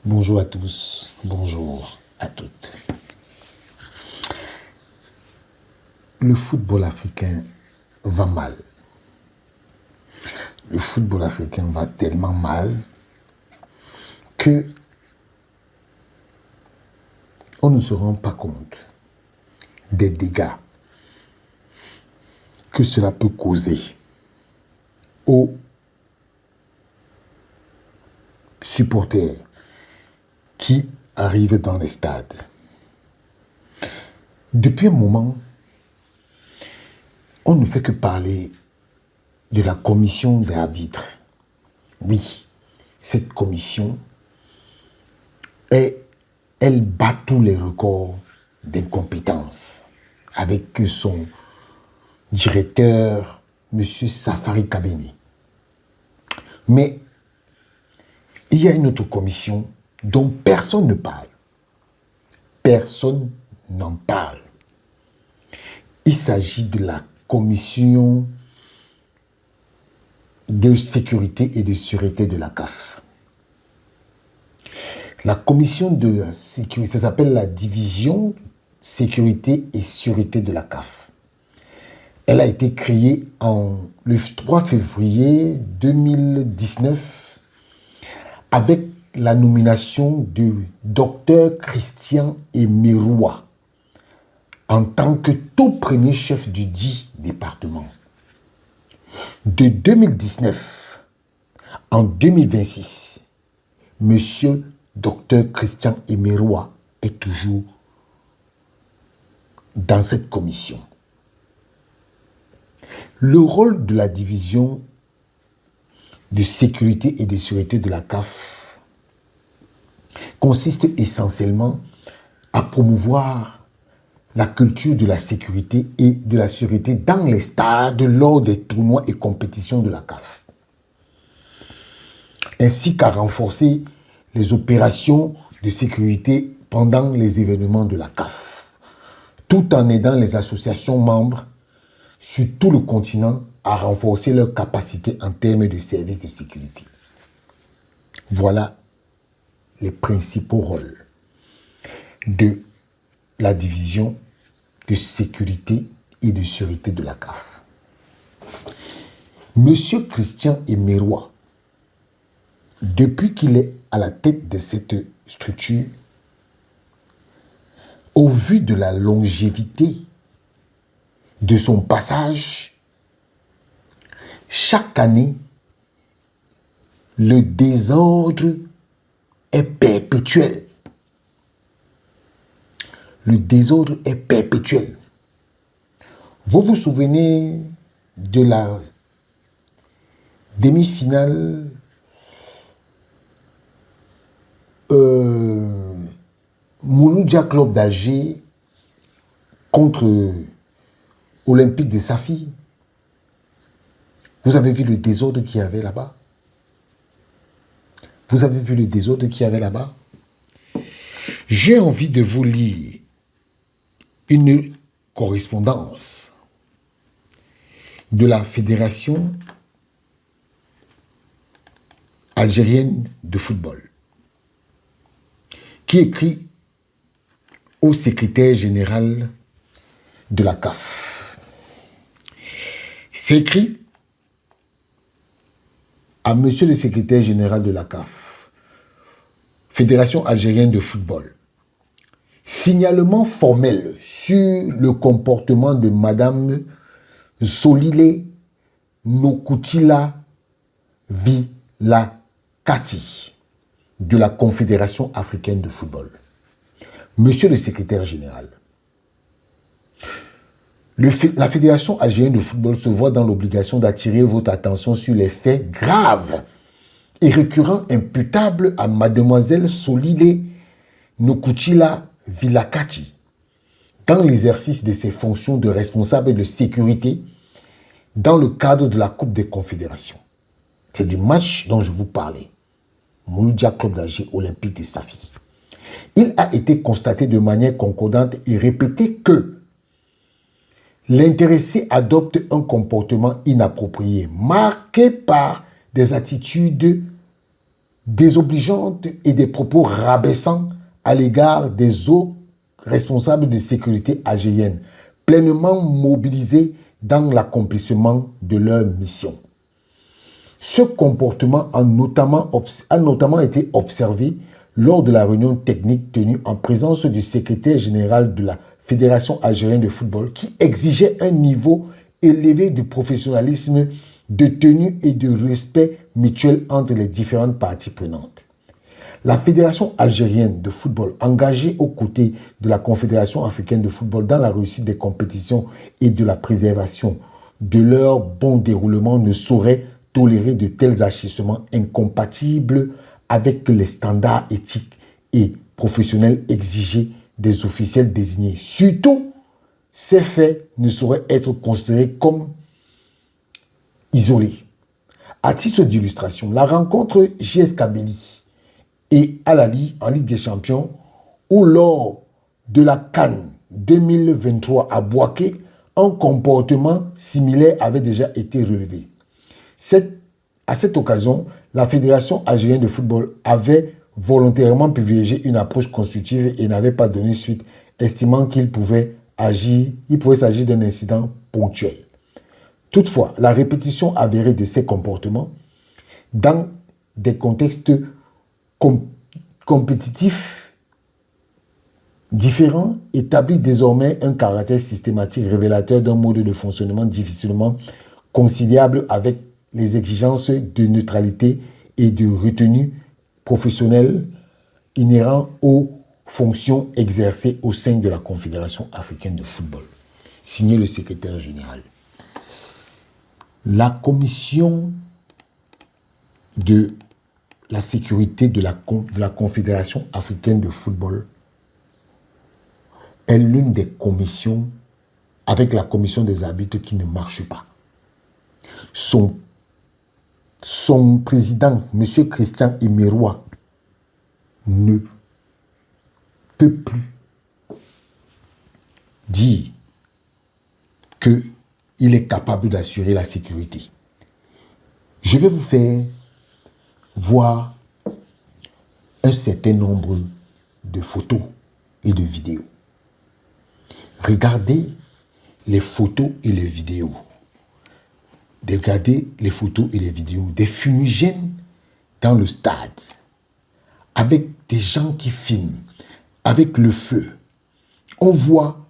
Bonjour à tous, bonjour à toutes. Le football africain va mal. Le football africain va tellement mal que on ne se rend pas compte des dégâts que cela peut causer aux supporters qui arrivent dans les stades. Depuis un moment, on ne fait que parler de la commission des arbitres. Oui, cette commission, elle bat tous les records d'incompétence avec son directeur, M. Safari Kabene. Mais il y a une autre commission dont personne ne parle. Personne n'en parle. Il s'agit de la commission de sécurité et de sûreté de la CAF. La commission de la sécurité, ça s'appelle la division sécurité et sûreté de la CAF. Elle a été créée le 3 février 2019 avec la nomination du docteur Christian Emeroua en tant que tout premier chef du dit département. De 2019 en 2026, Monsieur Dr Christian Emeroua est toujours dans cette commission. Le rôle de la division de sécurité et de sûreté de la CAF consiste essentiellement à promouvoir la culture de la sécurité et de la sûreté dans les stades lors des tournois et compétitions de la CAF, ainsi qu'à renforcer les opérations de sécurité pendant les événements de la CAF, tout en aidant les associations membres sur tout le continent à renforcer leurs capacités en termes de services de sécurité. Voilà les principaux rôles de la division de sécurité et de sûreté de la CAF. Monsieur Christian Emeroua, depuis qu'il est à la tête de cette structure, au vu de la longévité de son passage, chaque année, le désordre est perpétuel. Le désordre est perpétuel. Vous vous souvenez de la demi-finale Mouloudia Club d'Alger contre Olympique de Safi. Vous avez vu le désordre qu'il y avait là-bas? Vous avez vu le désordre qu'il y avait là-bas? J'ai envie de vous lire une correspondance de la Fédération algérienne de football qui écrit au secrétaire général de la CAF. C'est écrit à monsieur le secrétaire général de la CAF, Fédération algérienne de football. Signalement formel sur le comportement de Madame Solile Nokutila Vilakati de la Confédération africaine de football. Monsieur le secrétaire général, la Fédération algérienne de football se voit dans l'obligation d'attirer votre attention sur les faits graves et récurrents imputables à Mademoiselle Solile Nokutila Vilakati dans l'exercice de ses fonctions de responsable de sécurité dans le cadre de la Coupe des Confédérations. C'est du match dont je vous parlais. Mouloudia Club d'Alger Olympique de Safi. Il a été constaté de manière concordante et répétée que l'intéressé adopte un comportement inapproprié, marqué par des attitudes désobligeantes et des propos rabaissants à l'égard des autres responsables de sécurité algérienne, pleinement mobilisés dans l'accomplissement de leur mission. Ce comportement a notamment été observé lors de la réunion technique tenue en présence du secrétaire général de la Fédération algérienne de football qui exigeait un niveau élevé de professionnalisme, de tenue et de respect mutuel entre les différentes parties prenantes. La Fédération algérienne de football, engagée aux côtés de la Confédération africaine de football dans la réussite des compétitions et de la préservation de leur bon déroulement, ne saurait tolérer de tels agissements incompatibles avec les standards éthiques et professionnels exigés des officiels désignés. Surtout, ces faits ne sauraient être considérés comme isolés. À titre d'illustration, la rencontre JS Kabylie et Al Ahly en Ligue des Champions, ou lors de la CAN 2023 à Bouaké, un comportement similaire avait déjà été relevé. À cette occasion, la Fédération algérienne de football avait volontairement privilégié une approche constructive et n'avait pas donné suite, estimant qu'il pouvait s'agir d'un incident ponctuel. Toutefois, la répétition avérée de ces comportements dans des contextes compétitifs différents établit désormais un caractère systématique révélateur d'un mode de fonctionnement difficilement conciliable avec les exigences de neutralité et de retenue professionnelle inhérents aux fonctions exercées au sein de la Confédération africaine de football. Signé le secrétaire général. La commission de la sécurité de la Confédération africaine de football est l'une des commissions, avec la commission des arbitres, qui ne marche pas. Son président, M. Christian Emeroy, ne peut plus dire qu'il est capable d'assurer la sécurité. Je vais vous faire voir un certain nombre de photos et de vidéos. Regardez les photos et les vidéos. Regardez les photos et les vidéos des fumigènes dans le stade, avec des gens qui filment, avec le feu. On voit,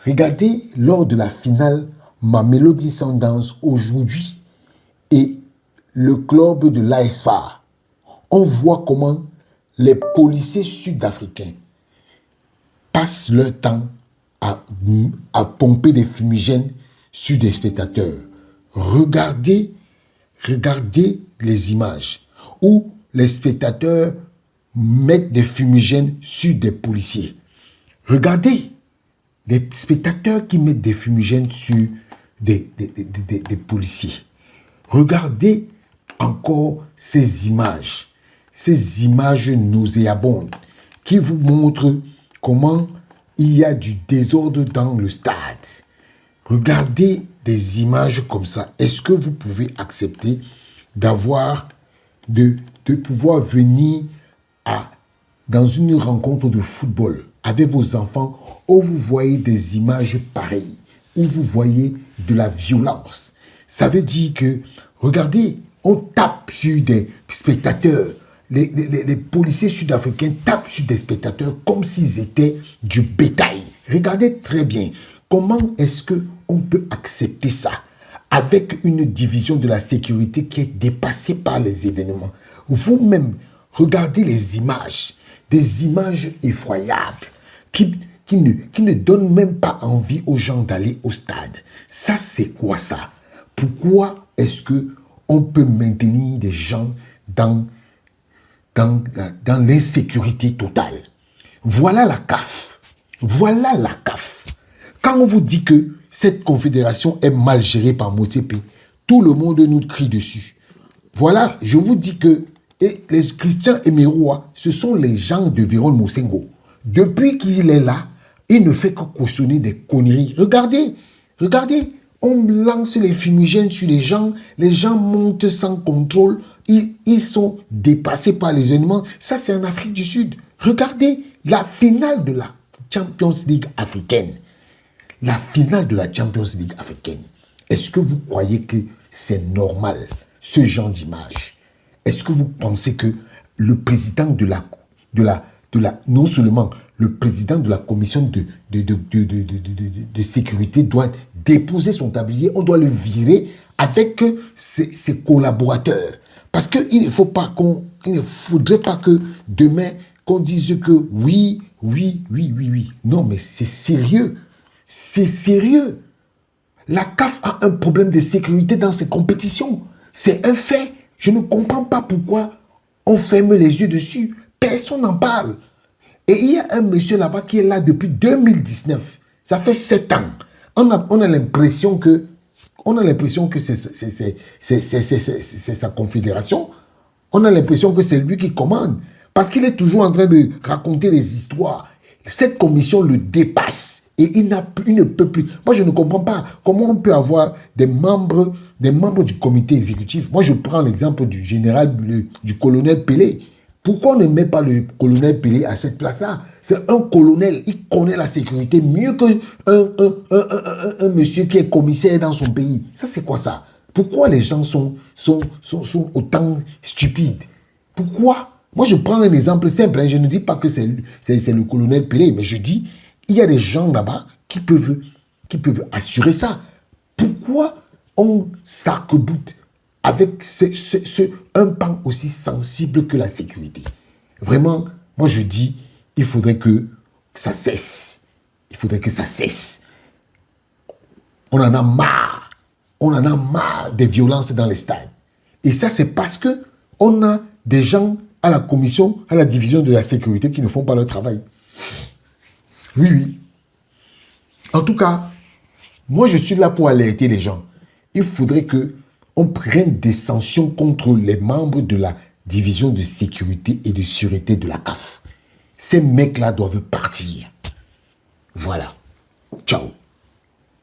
regardez lors de la finale Mamelodi Sundowns aujourd'hui et le club de l'AS FAR. On voit comment les policiers sud-africains passent leur temps à pomper des fumigènes sur des spectateurs. Regardez les images où les spectateurs mettent des fumigènes sur des policiers. Regardez des spectateurs qui mettent des fumigènes sur des policiers. Regardez encore ces images nauséabondes qui vous montrent comment il y a du désordre dans le stade. Regardez des images comme ça. Est-ce que vous pouvez accepter de pouvoir venir dans une rencontre de football avec vos enfants où vous voyez des images pareilles, où vous voyez de la violence? Ça veut dire que, regardez, on tape sur des spectateurs. Les policiers sud-africains tapent sur des spectateurs comme s'ils étaient du bétail. Regardez très bien. Comment est-ce qu'on peut accepter ça avec une division de la sécurité qui est dépassée par les événements? Vous-même, regardez les images, des images effroyables qui ne donnent même pas envie aux gens d'aller au stade. Ça, c'est quoi ça? Pourquoi est-ce qu'on peut maintenir des gens dans l'insécurité totale? Voilà la CAF. Voilà la CAF. Quand on vous dit que cette confédération est mal gérée par Motsepe, tout le monde nous crie dessus. Voilà, je vous dis que les Christian Emeroy, ce sont les gens de Véron Mosengo. Depuis qu'il est là, il ne fait que cautionner des conneries. Regardez, on lance les fumigènes sur les gens montent sans contrôle, ils sont dépassés par les événements. Ça, c'est en Afrique du Sud. Regardez la finale de la Champions League africaine. La finale de la Champions League africaine. Est-ce que vous croyez que c'est normal, ce genre d'image? Est-ce que vous pensez que le président non seulement le président de la commission de sécurité doit déposer son tablier, on doit le virer avec ses collaborateurs. Parce qu'il ne faudrait pas que demain, qu'on dise que oui. Non, mais c'est sérieux. C'est sérieux. La CAF a un problème de sécurité dans ses compétitions. C'est un fait. Je ne comprends pas pourquoi on ferme les yeux dessus. Personne n'en parle. Et il y a un monsieur là-bas qui est là depuis 2019. Ça fait 7 ans. On a l'impression que c'est sa confédération. On a l'impression que c'est lui qui commande. Parce qu'il est toujours en train de raconter des histoires. Cette commission le dépasse. Et il ne peut plus. Moi, je ne comprends pas comment on peut avoir des membres du comité exécutif. Moi, je prends l'exemple du général, du colonel Pelé. Pourquoi on ne met pas le colonel Pelé à cette place-là? C'est un colonel, il connaît la sécurité mieux qu'un monsieur qui est commissaire dans son pays. Ça, c'est quoi ça? Pourquoi les gens sont autant stupides? Pourquoi? Moi, je prends un exemple simple. Hein. Je ne dis pas que c'est le colonel Pelé, mais je dis, il y a des gens là-bas qui peuvent assurer ça. Pourquoi on s'arc-boute avec un pan aussi sensible que la sécurité? Vraiment, moi je dis, il faudrait que ça cesse. Il faudrait que ça cesse. On en a marre. On en a marre des violences dans les stades. Et ça, c'est parce que on a des gens à la commission, à la division de la sécurité qui ne font pas leur travail. Oui. En tout cas, moi je suis là pour alerter les gens. Il faudrait qu'on prenne des sanctions contre les membres de la division de sécurité et de sûreté de la CAF. Ces mecs-là doivent partir. Voilà. Ciao.